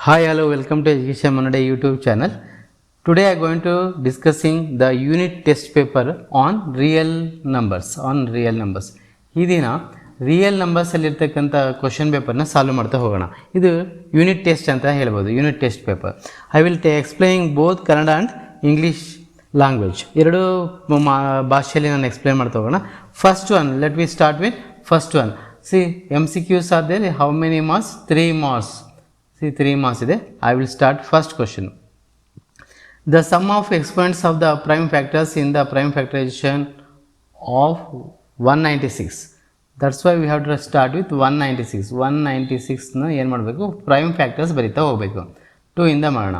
Hi, hello, welcome to Education Munnade YouTube channel. Today I am going to discussing the unit test paper on real numbers. ಈ ದಿನ real numbers ಅಲ್ಲಿ ಇರತಕ್ಕಂಥ question ಪೇಪರ್ನ solve ಮಾಡ್ತಾ ಹೋಗೋಣ. ಇದು unit test ಅಂತ ಹೇಳ್ಬೋದು, unit test paper. I will explaining both Kannada and English language, ಎರಡೂ ಭಾಷೆಯಲ್ಲಿ ನಾನು ಎಕ್ಸ್ಪ್ಲೈನ್ ಮಾಡ್ತಾ ಹೋಗೋಣ. First one, let we start with first one. C MCQs are there. How many marks? 3 marks. See, 3 marks ಇದೆ. I will start first question. The sum of exponents of the prime factors in the prime factorization of 196. That's why we have to start with 196. 196 ನ ಏನು ಮಾಡಬೇಕು, prime factors ಬರಿತಾ ಹೋಗಬೇಕು. 2 ಇಂದ ಮಾಡೋಣ.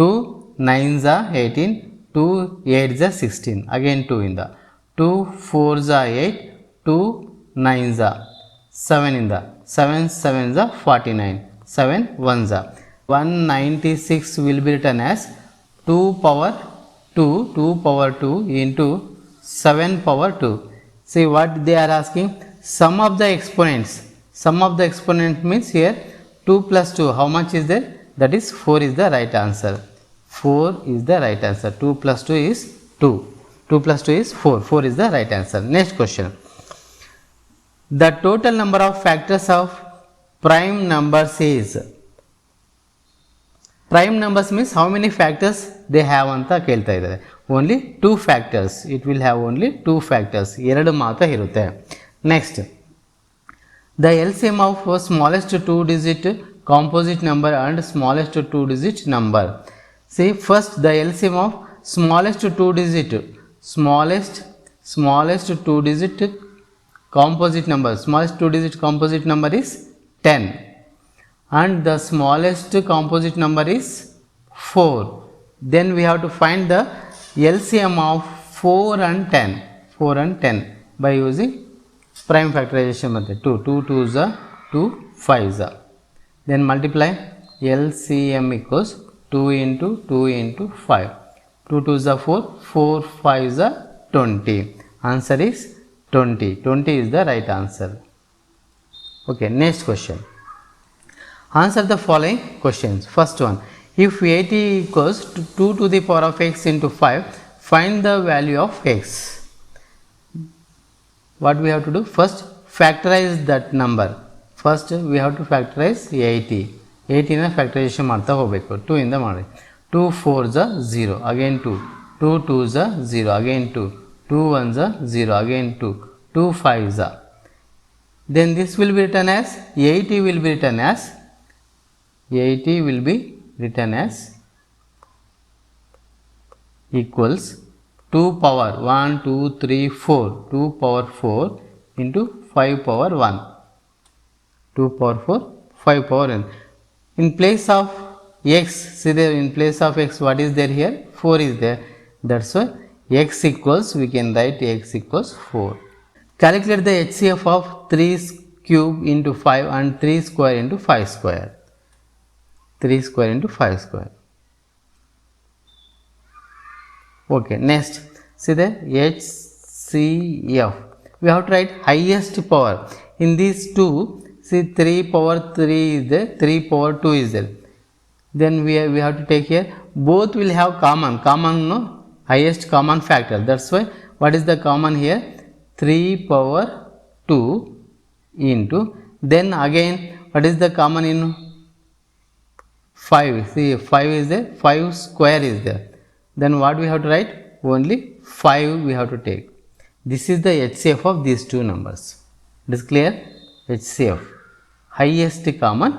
2 9s are 18, 2 8s are 16. Again 2 ಇಂದ. 2 4s are 8, 2 9s are 7 ಇಂದ. 7 7s are 49. 7 1s are 196 will be written as 2 power 2 power 2 into 7 power 2. See what they are asking, sum of the exponents. Sum of the exponent means here 2 plus 2, how much is there? That is 4 is the right answer. 4 is the right answer. 2 plus 2 is 2. 2 plus 2 is 4. 4 is the right answer. Next question. The total number of factors of prime numbers is. Prime numbers means how many factors they have ಅಂತ ಕೇಳ್ತಾ ಇದ್ದಾರೆ. Only 2 factors. It will have only 2 factors. ಎರಡು ಮಾತ್ರ ಇರುತ್ತೆ. Next, the LCM of smallest 2 digit composite number and smallest 2 digit number. See, first the LCM of smallest 2 digit, smallest 2 digit composite number, smallest 2 digit composite number is 10, and the smallest composite number is 4. Then we have to find the LCM of 4 and 10 by using prime factorization method. 2 2s are 2 5s are. Then multiply. LCM equals 2 into 2 into 5. 2 2s are 4, 4 5s are 20. Answer is 20. 20 is the right answer. Okay, next question. Answer the following questions. First one, if 80 equals to 2 to the power of x into 5, find the value of x. What we have to do? First, factorize that number. First, we have to factorize 80. 80 na factorization ಮಾಡ್ತಾ ಹೋಗಬೇಕು. 2 ಇಂದ ಮಾಡಿ. 2 4s are 0, again 2. 2 2s are 0, again 2. 2 1s are 0, again 2. 2 5s are. Then this will be written as 80 will be written as equals 2 power 1 2 3 4, 2 power 4 into 5 power 1. 2 power 4, 5 power 1. In place of x, see there, in place of x what is there here? 4 is there. That's why x equals, we can write x equals 4. Calculate the HCF of 3 cube into 5 and 3 square into 5 square. 3 square into 5 square. Okay, next, see the HCF. We have to write highest power. In these two, see 3 power 3 is there, 3 power 2 is there. Then we have to take here, both will have common no, highest common factor. That's why what is the common here? 3 power 2 into, then again what is the common in 5? See, 5 is there, 5 square is there. Then what we have to write? Only 5 we have to take. This is the HCF of these two numbers. It is clear? HCF, highest common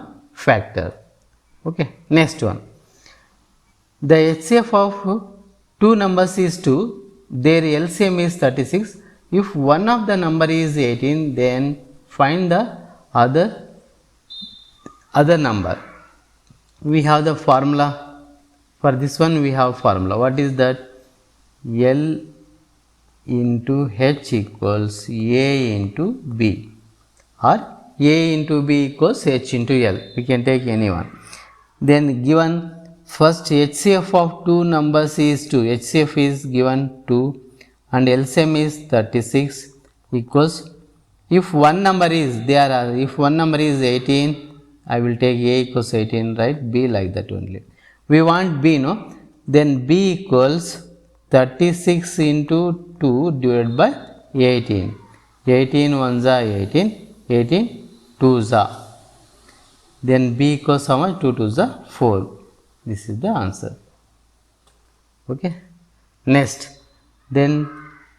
factor. Okay, next one. The HCF of two numbers is 2, their LCM is 36. If one of the number is 18, then find the other number. We have the formula. For this one we have formula. What is that? L into H equals A into B, or A into B equals H into L. We can take any one. Then given first HCF of two numbers is 2. HCF is given 2 and LCM is 36 equals, if one number is 18 I will take A equals 18, write B like that only. We want B, no? Then B equals 36 into 2 divided by 18. 18 ones are 18, 18 twos are. Then B equals how much? 2 twos are 4. This is the answer. Okay. Next, then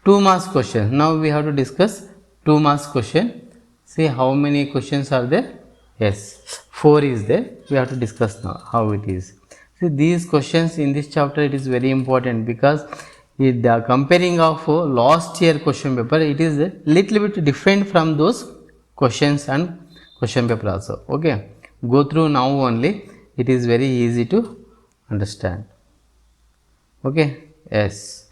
2 marks question. Now we have to discuss 2 marks question. See how many questions are there? Yes, 4 is there. We have to discuss now how it is. See, these questions in this chapter, it is very important because the comparing of last year question paper, it is a little bit different from those questions and question paper also. Okay, go through now only. It is very easy to understand. Okay. Yes.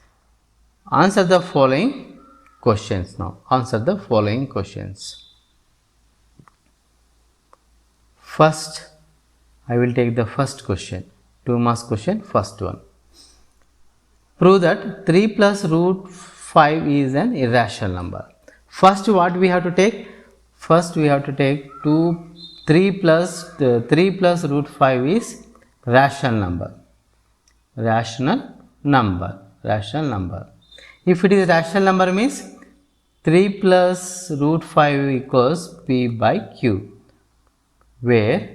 Answer the following questions now. Answer the following questions. First, I will take the first question. 2 marks question, first one. Prove that 3 plus root 5 is an irrational number. First, what we have to take? First, we have to take 3 plus root 5 is rational number. Rational number. If it is rational number means 3 plus root 5 equals P by Q, where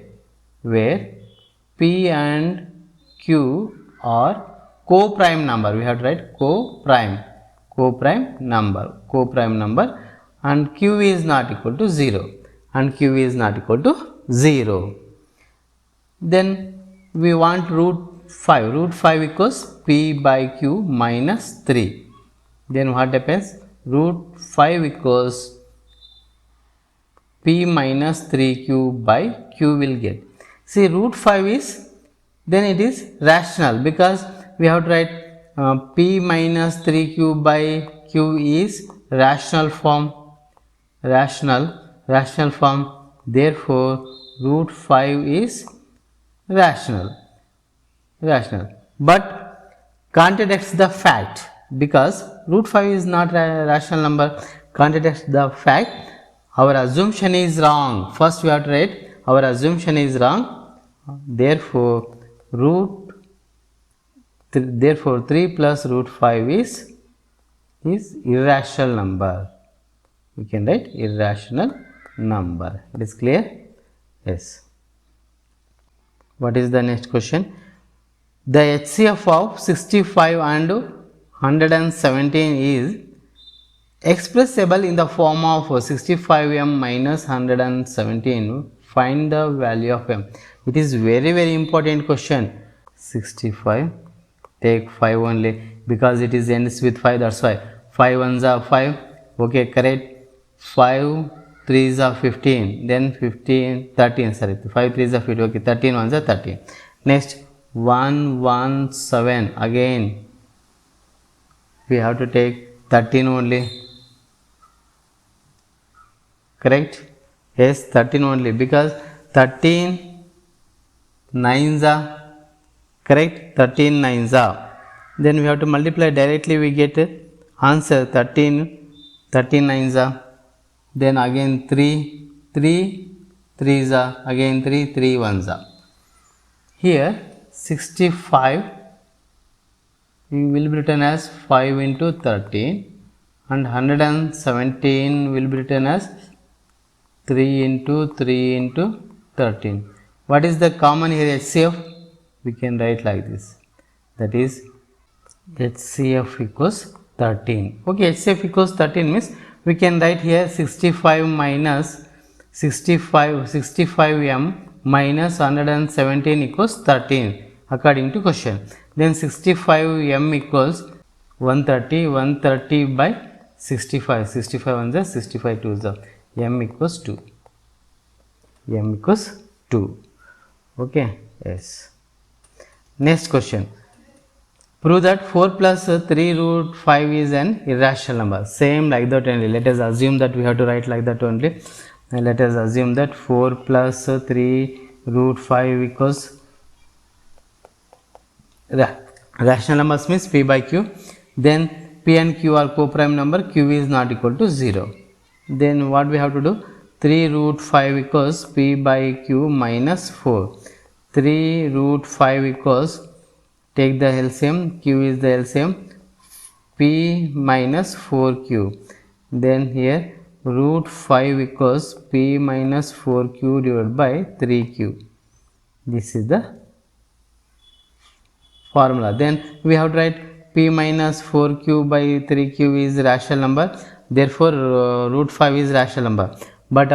P and Q are co-prime number. We have to write co-prime number, and Q is not equal to 0, Then we want root 5 equals P by Q minus 3. Then what happens? Root 5 equals P minus 3Q by Q will get. See, root 5 is, then it is rational because we have to write P minus 3Q by Q is rational form. Therefore, root 5 is rational, but contradicts the fact because root 5 is not a rational number, contradicts the fact. Our assumption is wrong. First we have to write our assumption is wrong. Therefore 3 plus root 5 is irrational number. We can write irrational number. It is clear? Yes. What is the next question? The HCF of 65 and 117 is expressible in the form of 65m minus 117. Find the value of m. It is very important question. 65, take 5 only because it is ends with 5, that's why 5 ones are 5. Okay, correct. 5 3s are 15, then 13, sorry, 5 3s are 15, okay, 13 ones are 13. Next, 117, again we have to take 13 only, correct? Yes, 13 only because 13 9s are, correct? 13 9s are. Then we have to multiply directly, we get answer 13 9s are. Then again 3 3s are, again 3 1s are. Here 65 will be written as 5 into 13 and 117 will be written as 3 into 13. What is the common here? HCF? We can write like this, that is HCF equals 13. Okay, HCF equals 13 means we can write here 65 minus 65m minus 117 equals 13 according to question. Then 65m equals 130 by 65 ones are 65 twos are, m equals 2. Okay, yes. Next question. Prove that 4 plus 3 root 5 is an irrational number. Same like that only. Let us assume that we have to write like that only. And let us assume that 4 plus 3 root 5 equals rational numbers means P by Q. Then P and Q are co-prime number. Q is not equal to 0. Then what we have to do? 3 root 5 equals p by q minus 4. 3 root 5 equals, take the LCM, q is the LCM, p minus 4q. Then here root 5 equals p minus 4q divided by 3q. This is the formula. Then we have to write p minus 4q by 3q is rational number, therefore root 5 is rational number, but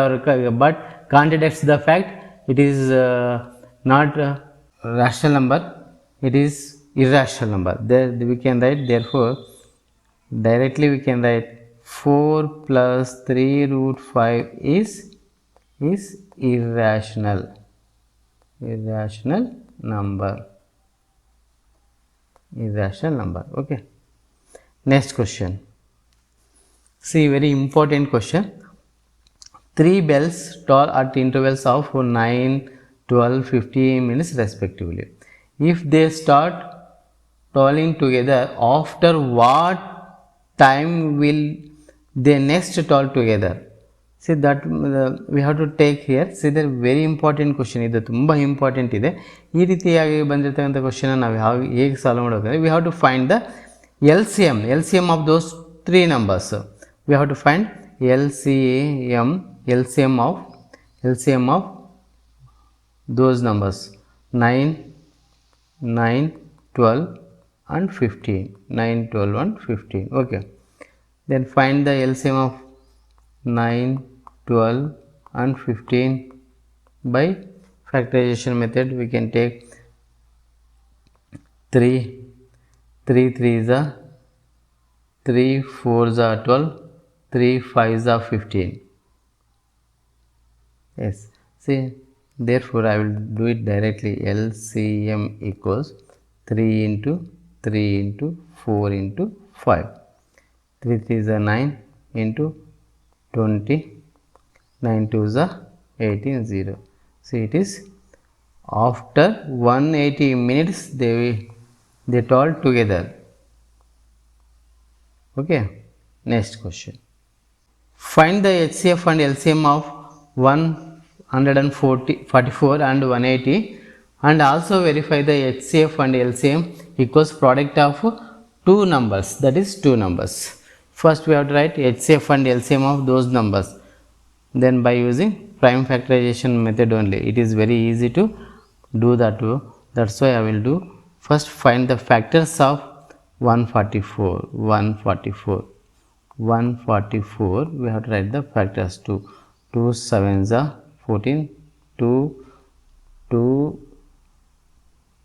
contradicts the fact it is not rational number, it is irrational number. There we can write, therefore directly we can write 4 plus 3 root 5 is irrational number. Irrational number. Okay. Next question. See, very important question. 3 bells toll at intervals of 9, 12, 15 minutes respectively. If they start tolling together, after what time will they next toll together? See that we have to take here. See, the very important question. ಇದು ತುಂಬ important ಇದೆ. ಈ ರೀತಿಯಾಗಿ ಬಂದಿರತಕ್ಕಂಥ question ನಾವು ಹೇಗೆ solve ಮಾಡಬೇಕಂದ್ರೆ, we have to find the LCM of those 3 numbers. We have to find LCM of those numbers 9, 12 and 15. 9, 12 and 15. Okay. Then find the LCM of 9, 12 and 15 by factorization method. We can take 3 3s are 3 4s are 12, 3 5s are 15. Yes, see, therefore I will do it directly. LCM equals 3 into 3 into 4 into 5. 3 3s are 9 into 20, 9 2s are 18, 0. So it is after 180 minutes they toll together. Okay. Next question. Find the HCF and LCM of 144 and 180, and also verify the HCF and LCM equals product of 2 numbers, that is 2 numbers. First we have to write HCF and LCM of those numbers, then by using prime factorization method only. It is very easy to do that too. That's why I will do. First find the factors of 144. We have to write the factors. 2 7s are 14, 2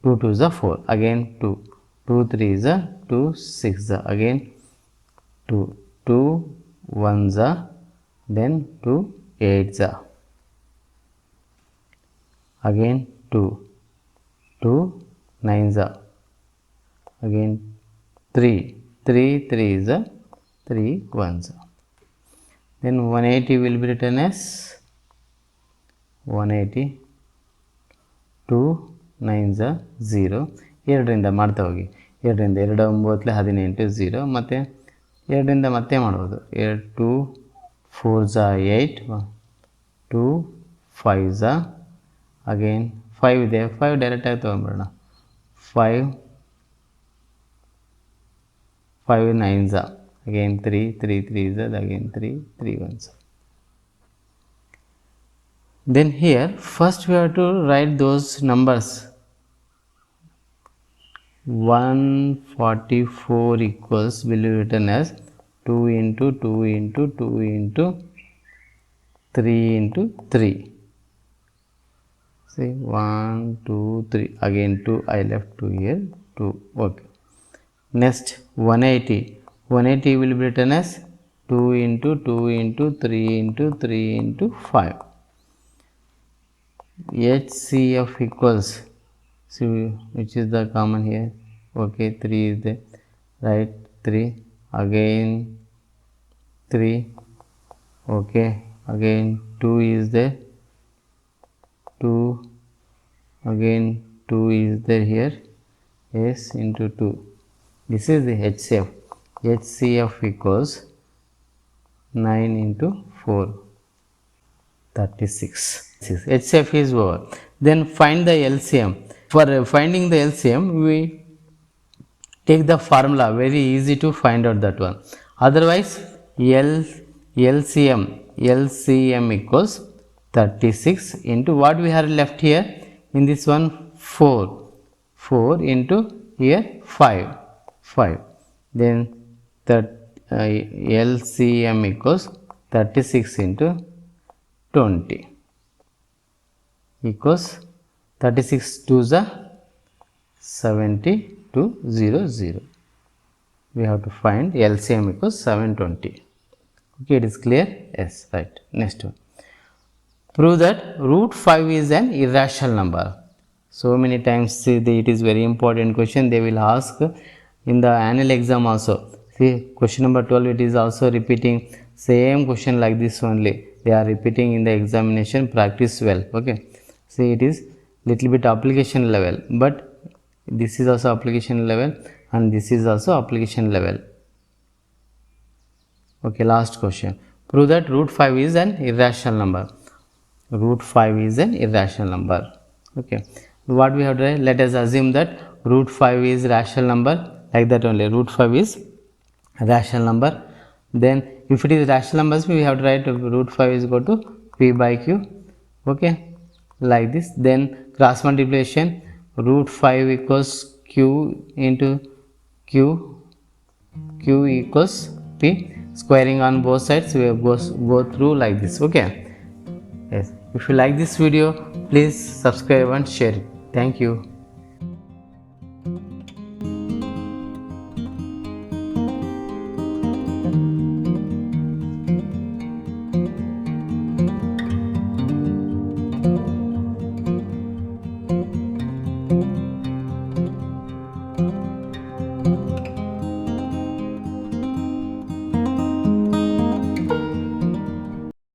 2s are 4, again 2 3s are 2 6s are again 2 1s are, then 2 8s are again 2 9s are again 3 3s are 3 1s are. Then 180 will be written as 180, 2 9s are 0. ಎರಡರಿಂದ ಮಾಡ್ತಾ ಹೋಗಿ, 2ರಿಂದ 2 9 18 0, ಮತ್ತು 2ರಿಂದ ಮತ್ತೆ ಮಾಡ್ಬೋದು. 2 4s are 8, 2 5s are again 5 ಇದೆ, 5 ಡೈರೆಕ್ಟಾಗಿ ತೊಗೊಂಡ್ಬಿಡೋಣ. 5 9s are again 3 3s are again 3 1s are. Then here first we have to write those numbers. 144 equals will be written as 2 into 2 into 2 into 3 into 3. See, 1 2 3 again 2, I left 2 here, 2. Okay. Next 180 will be written as 2 into 2 into 3 into 3 into 5. HCF equals, see which is the common here. Okay, 3 is there, right? 3 again 3. Okay, again 2 is there, 2 again 2 is there here. S into 2. This is the HCF. HCF equals 9 into 4. 36. HCF is over. Then find the LCM. For finding the LCM, we take the formula, very easy to find out that one. Otherwise, LCM equals 36 into what we have left here in this one, 4 into here 5. Then LCM equals 36 into 20 equals 36 to the 7200. We have to find LCM equals 720. Okay, it is clear? Yes, right. Next one. Prove that root 5 is an irrational number. So many times, see, it is very important question. They will ask in the annual exam also. See, question number 12, it is also repeating same question like this only. They are repeating in the examination. Practice well. Okay. See, it is little bit application level, but this is also application level and this is also application level. Okay, last question. Prove that root 5 is an irrational number. Root 5 is an irrational number. Okay. What we have to write? Let us assume that root 5 is rational number, like that only. Root 5 is rational number. Then if it is rational numbers, we have to write root 5 is equal to P by Q. Okay, like this. Then cross multiplication, root 5 equals Q into Q equals P. Squaring on both sides, we have go through like this. Okay. Yes. If you like this video, please subscribe and share it. Thank you.